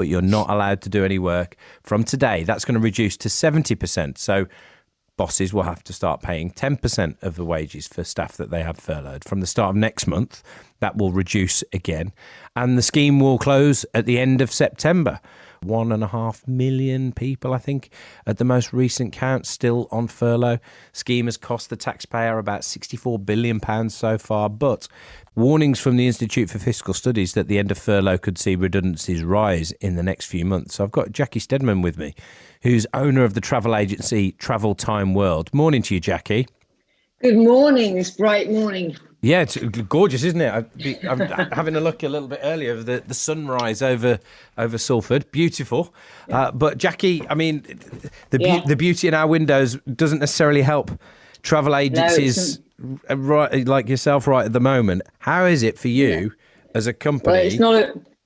but you're not allowed to do any work. From today, that's going to reduce to 70%. So bosses will have to start paying 10% of the wages for staff that they have furloughed. From the start of next month, that will reduce again. And the scheme will close at the end of September. 1.5 million people, I think, at the most recent count, still on furlough. Scheme has cost the taxpayer about £64 billion so far, but warnings from the Institute for Fiscal Studies that the end of furlough could see redundancies rise in the next few months. So I've got Jackie Stedman with me, who's owner of the travel agency Travel Time World. Morning to you, Jackie. Good morning, this bright morning. Yeah, it's gorgeous, isn't it? I'm having a look a little bit earlier of the sunrise over Salford. Beautiful. Yeah. But Jackie, I mean, the beauty in our windows doesn't necessarily help travel agencies right like yourself right at the moment. How is it for you as a company?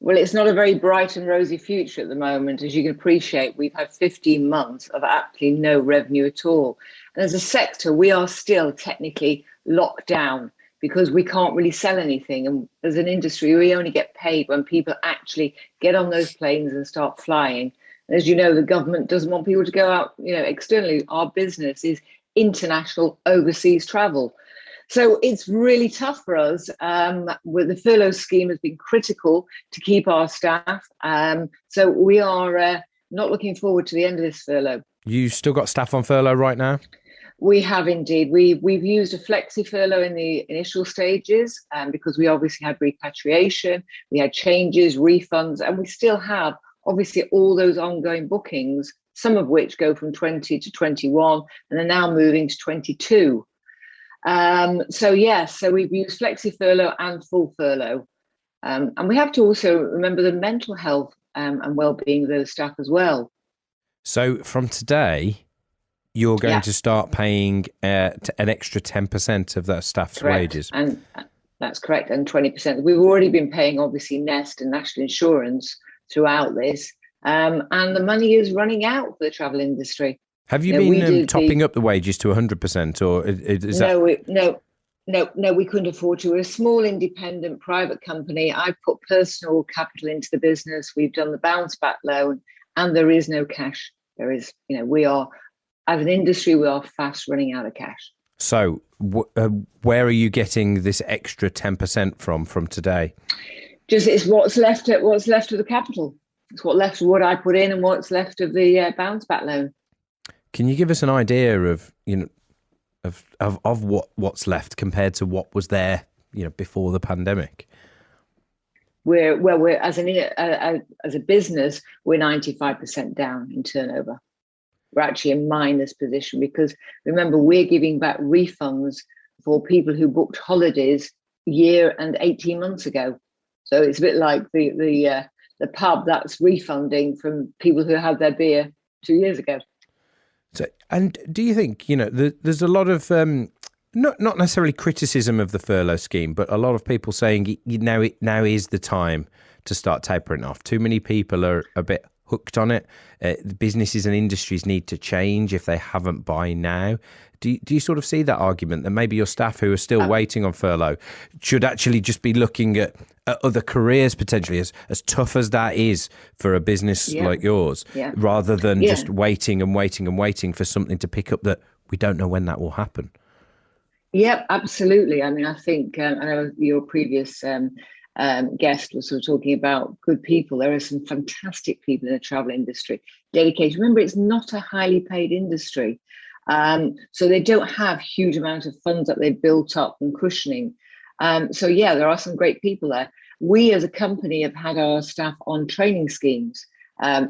Well, it's not a very bright and rosy future at the moment. As you can appreciate, we've had 15 months of absolutely no revenue at all. And as a sector, we are still technically locked down because we can't really sell anything. And as an industry, we only get paid when people actually get on those planes and start flying. And as you know, the government doesn't want people to go out, externally. Our business is international overseas travel. So it's really tough for us. With the furlough scheme has been critical to keep our staff. So we are not looking forward to the end of this furlough. You still got staff on furlough right now? We have indeed. We've used a flexi furlough in the initial stages because we obviously had repatriation, we had changes, refunds, and we still have obviously all those ongoing bookings, some of which go from 20 to 21 and are now moving to 22. So we've used flexi furlough and full furlough. And we have to also remember the mental health and well-being of those staff as well. So from today, you're going to start paying an extra 10% of that staff's wages. And that's correct. And 20%. We've already been paying, obviously, Nest and National Insurance throughout this. And the money is running out for the travel industry. Have you been topping up the wages to 100%? Or is that... No, we couldn't afford to. We're a small, independent, private company. I've put personal capital into the business. We've done the bounce back loan, and there is no cash. There is, we are... As an industry, we are fast running out of cash. So where are you getting this extra 10% from today? It's what's left of the capital. It's what I put in and what's left of the bounce back loan. Can you give us an idea of what's left compared to what was there, before the pandemic? We're as a business, we're 95% down in turnover. We're actually in minus position because remember, we're giving back refunds for people who booked holidays year and 18 months ago. So it's a bit like the pub that's refunding from people who had their beer 2 years ago. So, and do you think, there's a lot of not necessarily criticism of the furlough scheme, but a lot of people saying now is the time to start tapering off. Too many people are a bit hooked on it. Businesses and industries need to change if they haven't by now. Do you sort of see that argument that maybe your staff who are still waiting on furlough should actually just be looking at other careers potentially, as tough as that is for a business like yours, rather than just waiting and waiting and waiting for something to pick up that we don't know when that will happen? Yep, absolutely. I mean, I think I know your previous guest was sort of talking about good people. There are some fantastic people in the travel industry, dedicated. Remember, it's not a highly paid industry. So they don't have huge amounts of funds that they've built up and cushioning. There are some great people there. We as a company have had our staff on training schemes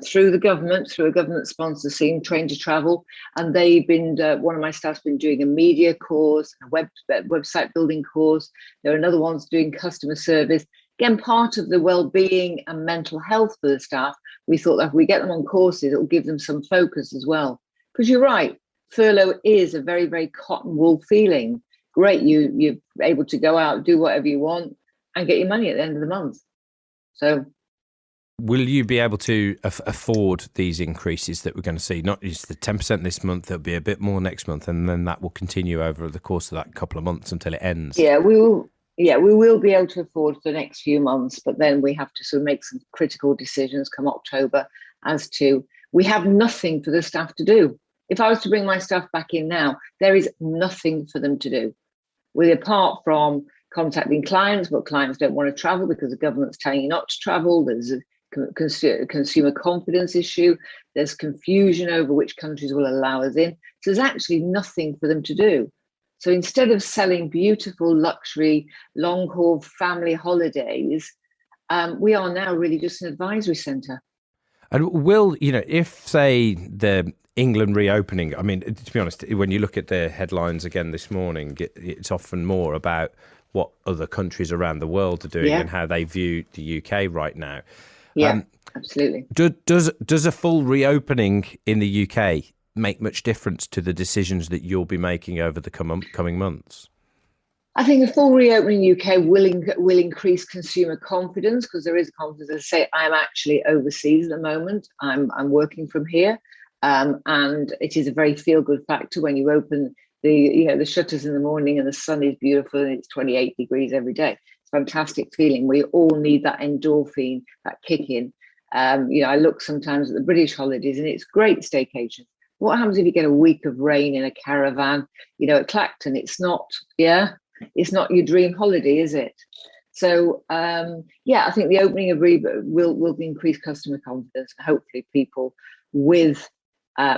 through the government, through a government sponsored scheme, Train to Travel. And they've been, one of my staff's been doing a media course, a website building course. There are another ones doing customer service. Again, part of the well-being and mental health for the staff. We thought that if we get them on courses, it will give them some focus as well. Because you're right, furlough is a very, very cotton wool feeling. Great, you're able to go out, do whatever you want and get your money at the end of the month. So, will you be able to afford these increases that we're going to see? Not just the 10% this month, there'll be a bit more next month, and then that will continue over the course of that couple of months until it ends. Yeah, we will. Yeah, we will be able to afford for the next few months, but then we have to sort of make some critical decisions come October as to, we have nothing for the staff to do. If I was to bring my staff back in now, there is nothing for them to do. Apart from contacting clients, but clients don't want to travel because the government's telling you not to travel. There's a consumer confidence issue. There's confusion over which countries will allow us in. So there's actually nothing for them to do. So instead of selling beautiful luxury long-haul family holidays, we are now really just an advisory centre. And will, if, say, the England reopening, I mean, to be honest, when you look at the headlines again this morning, it's often more about what other countries around the world are doing and how they view the UK right now. Yeah, absolutely. Does a full reopening in the UK make much difference to the decisions that you'll be making over the coming months? I think a full reopening in the UK will increase consumer confidence, because there is confidence. As I say, I'm actually overseas at the moment. I'm working from here, and it is a very feel-good factor when you open the shutters in the morning and the sun is beautiful and it's 28 degrees every day. It's a fantastic feeling. We all need that endorphin, that kick in. I look sometimes at the British holidays and it's great staycations. What happens if you get a week of rain in a caravan, at Clacton? It's not your dream holiday, is it? So, I think the opening of Reba will increase customer confidence, and hopefully people with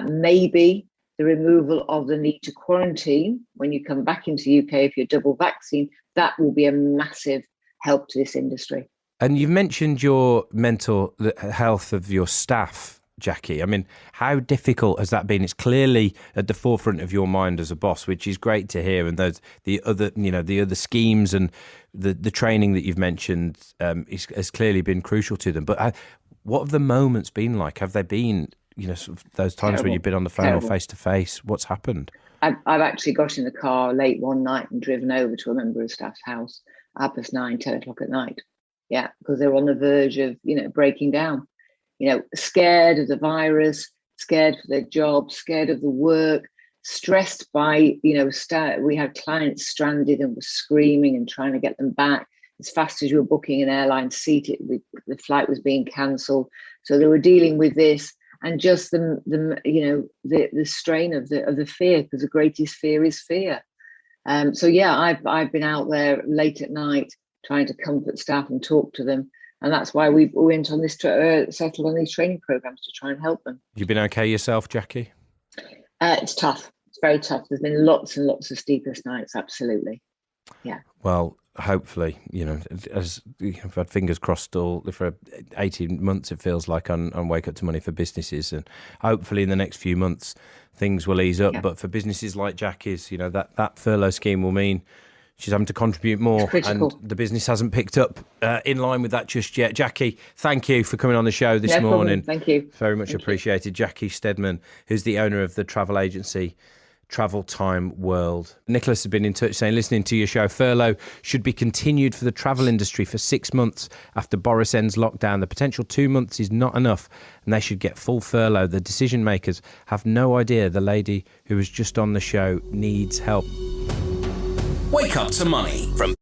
maybe the removal of the need to quarantine when you come back into the UK if you're double vaccine, that will be a massive help to this industry. And you've mentioned your mental health of your staff, Jackie. I mean, how difficult has that been? It's clearly at the forefront of your mind as a boss, which is great to hear. And the other schemes and the training that you've mentioned has clearly been crucial to them. But what have the moments been like? Have they been, sort of those times when you've been on the phone or face to face? What's happened? I've actually got in the car late one night and driven over to a member of staff's house at 9, 10 o'clock at night. Yeah, because they were on the verge of, breaking down. Scared of the virus, scared for their job, scared of the work, stressed by, we had clients stranded and were screaming and trying to get them back as fast as you were booking an airline seat. The flight was being cancelled. So they were dealing with this, and just the strain of the fear, because the greatest fear is fear. I've been out there late at night trying to comfort staff and talk to them. And that's why we went on this, settled on these training programs to try and help them. You've been okay yourself, Jackie? It's tough. It's very tough. There's been lots and lots of steepest nights. Absolutely. Yeah. Well, hopefully, as I've had fingers crossed for 18 months, it feels like on Wake Up to Money for businesses. And hopefully in the next few months, things will ease up. Yeah. But for businesses like Jackie's, that furlough scheme will mean she's having to contribute more, and the business hasn't picked up in line with that just yet. Jackie, thank you for coming on the show this morning. Thank you. Very much appreciated. Jackie Stedman, who's the owner of the travel agency Travel Time World. Nicholas has been in touch saying, listening to your show, furlough should be continued for the travel industry for 6 months after Boris ends lockdown. The potential 2 months is not enough, and they should get full furlough. The decision makers have no idea the lady who was just on the show needs help. Wake Up to Money from